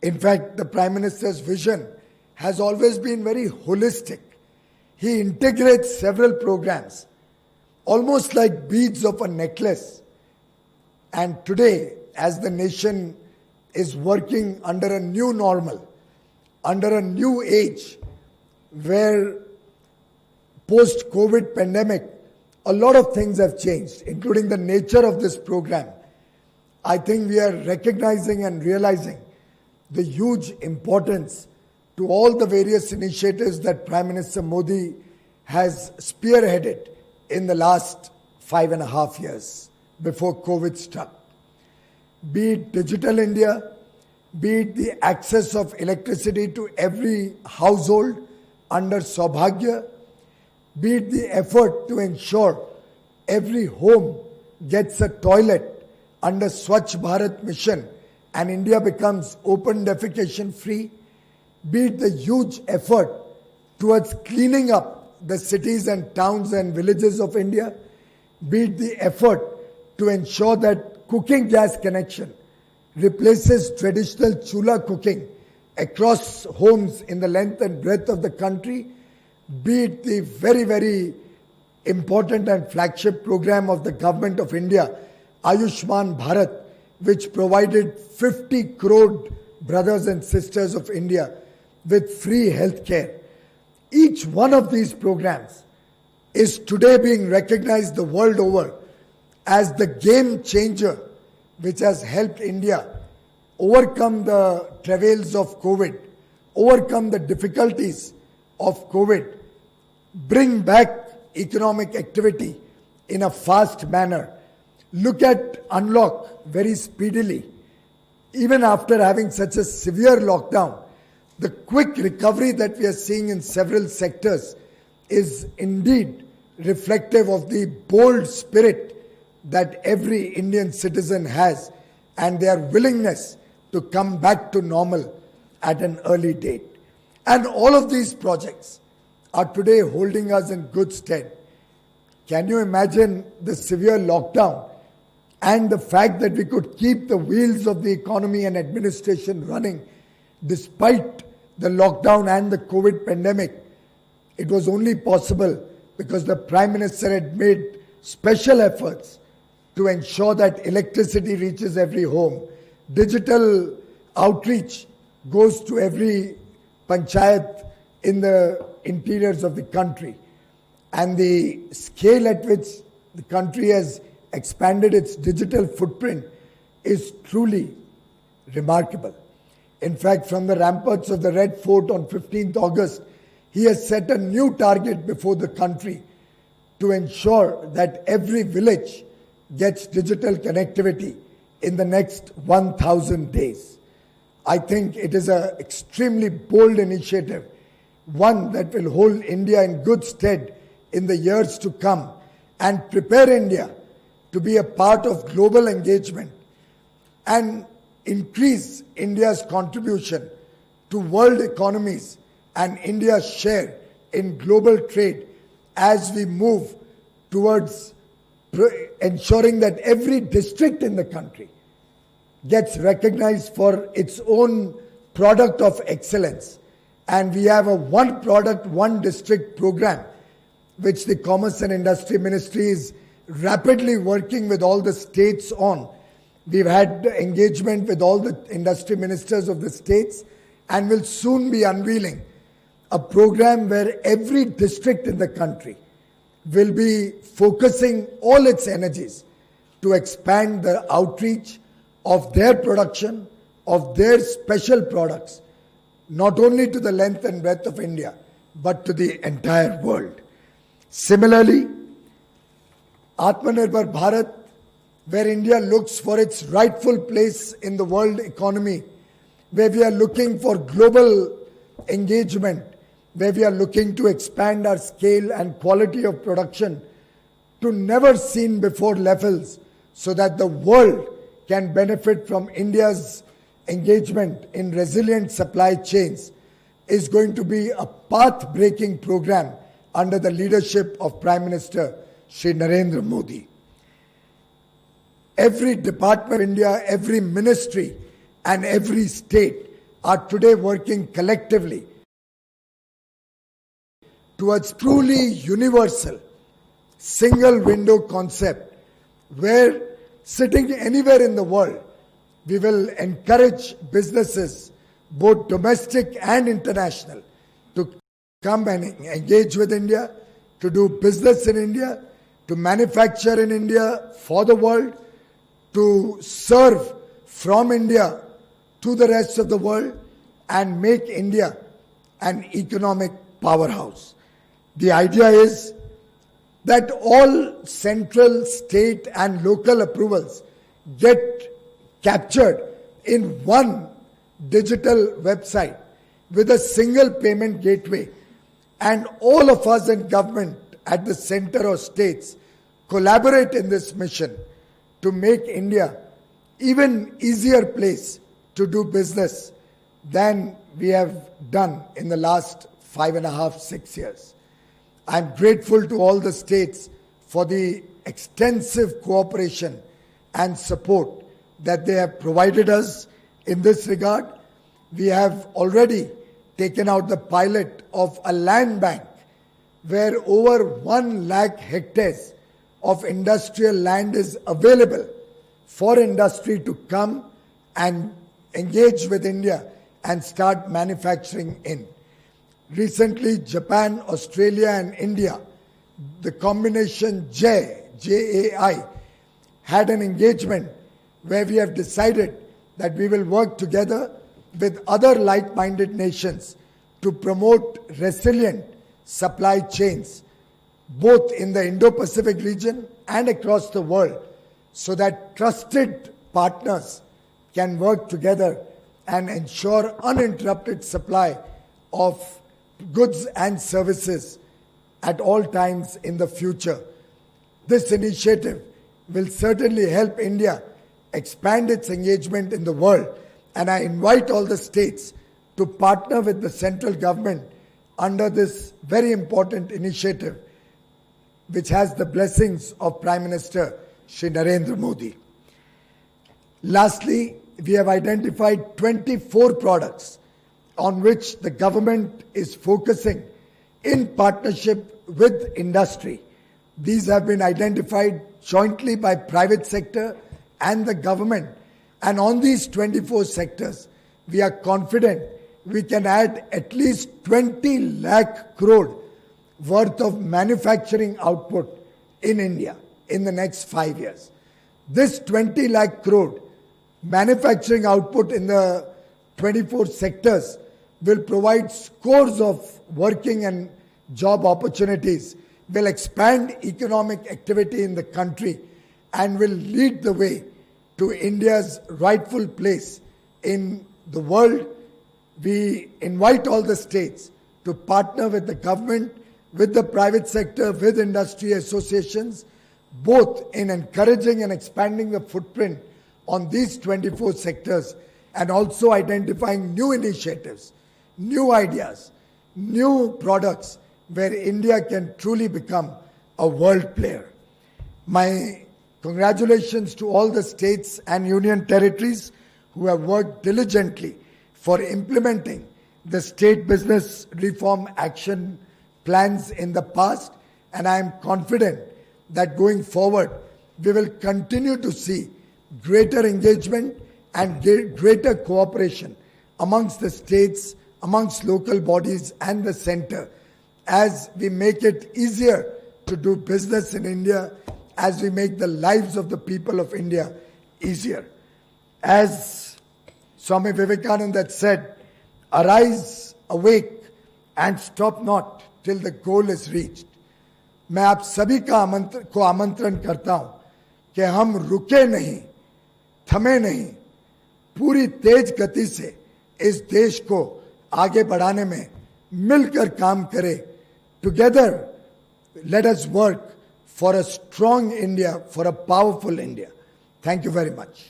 In fact, the Prime Minister's vision has always been very holistic. He integrates several programs, almost like beads of a necklace. And today, as the nation is working under a new normal, under a new age, where post-COVID pandemic, a lot of things have changed, including the nature of this program. I think we are recognizing and realizing the huge importance to all the various initiatives that Prime Minister Modi has spearheaded in the last 5.5 years before COVID struck. Be it Digital India, be it the access of electricity to every household under Saubhagya, be it the effort to ensure every home gets a toilet under Swachh Bharat mission and India becomes open defecation free, be it the huge effort towards cleaning up the cities and towns and villages of India, be it the effort to ensure that cooking gas connection replaces traditional chula cooking across homes in the length and breadth of the country, be it the very, very important and flagship program of the Government of India, Ayushman Bharat, which provided 50 crore brothers and sisters of India with free health care. Each one of these programs is today being recognized the world over as the game changer which has helped India overcome the travails of COVID, overcome the difficulties of COVID, bring back economic activity in a fast manner, look at unlock very speedily. Even after having such a severe lockdown, the quick recovery that we are seeing in several sectors is indeed reflective of the bold spirit that every Indian citizen has and their willingness to come back to normal at an early date. And all of these projects are today holding us in good stead. Can you imagine the severe lockdown and the fact that we could keep the wheels of the economy and administration running despite the lockdown and the COVID pandemic? It was only possible because the Prime Minister had made special efforts to ensure that electricity reaches every home, digital outreach goes to every panchayat in the interiors of the country, and the scale at which the country has expanded its digital footprint is truly remarkable. In fact, from the ramparts of the Red Fort on 15th August, he has set a new target before the country to ensure that every village gets digital connectivity in the next 1,000 days. I think it is an extremely bold initiative, one that will hold India in good stead in the years to come and prepare India to be a part of global engagement and increase India's contribution to world economies and India's share in global trade as we move towards ensuring that every district in the country gets recognized for its own product of excellence. And we have a one product, one district program, which the Commerce and Industry Ministry is rapidly working with all the states on. We've had engagement with all the industry ministers of the states and will soon be unveiling a program where every district in the country will be focusing all its energies to expand the outreach of their production, of their special products, not only to the length and breadth of India, but to the entire world. Similarly, Atmanirbhar Bharat, where India looks for its rightful place in the world economy, where we are looking for global engagement, where we are looking to expand our scale and quality of production to never seen before levels so that the world can benefit from India's engagement in resilient supply chains, is going to be a path-breaking program under the leadership of Prime Minister Shri Narendra Modi. Every department of India, every ministry and every state are today working collectively towards truly universal single window concept where sitting anywhere in the world, we will encourage businesses, both domestic and international, to come and engage with India, to do business in India, to manufacture in India for the world, to serve from India to the rest of the world and make India an economic powerhouse. The idea is that all central, state and local approvals get captured in one digital website with a single payment gateway, and all of us in government at the center or states collaborate in this mission to make India even easier place to do business than we have done in the last 5.5, 6 years. I'm grateful to all the states for the extensive cooperation and support that they have provided us in this regard. We have already taken out the pilot of a land bank where over 1 lakh hectares of industrial land is available for industry to come and engage with India and start manufacturing in. Recently, Japan, Australia and India, the combination JAI, had an engagement where we have decided that we will work together with other like-minded nations to promote resilient supply chains, both in the Indo-Pacific region and across the world, so that trusted partners can work together and ensure uninterrupted supply of goods and services at all times in the future. This initiative will certainly help India expand its engagement in the world, and I invite all the states to partner with the central government under this very important initiative, which has the blessings of Prime Minister Shri Narendra Modi. Lastly, we have identified 24 products on which the government is focusing in partnership with industry. These have been identified jointly by private sector and the government. And on these 24 sectors, we are confident we can add at least 20 lakh crore worth of manufacturing output in India in the next 5 years. This 20 lakh crore manufacturing output in the 24 sectors will provide scores of working and job opportunities, will expand economic activity in the country, and will lead the way to India's rightful place in the world. We invite all the states to partner with the government, with the private sector, with industry associations, both in encouraging and expanding the footprint on these 24 sectors, and also identifying new initiatives, new ideas, new products where India can truly become a world player. My congratulations to all the states and union territories who have worked diligently for implementing the state business reform action plans in the past, and I am confident that going forward we will continue to see greater engagement and greater cooperation amongst the states, amongst local bodies and the center, as we make it easier to do business in India, as we make the lives of the people of India easier. As Swami Vivekananda had said, arise, awake and stop not till the goal is reached. मैं आप सभी को आमंत्रण करता हूं कि हम रुके नहीं, थमे नहीं, पूरी तेज गति से इस देश को आगे बढ़ाने में मिलकर काम करें. Together, let us work for a strong India, for a powerful India. Thank you very much.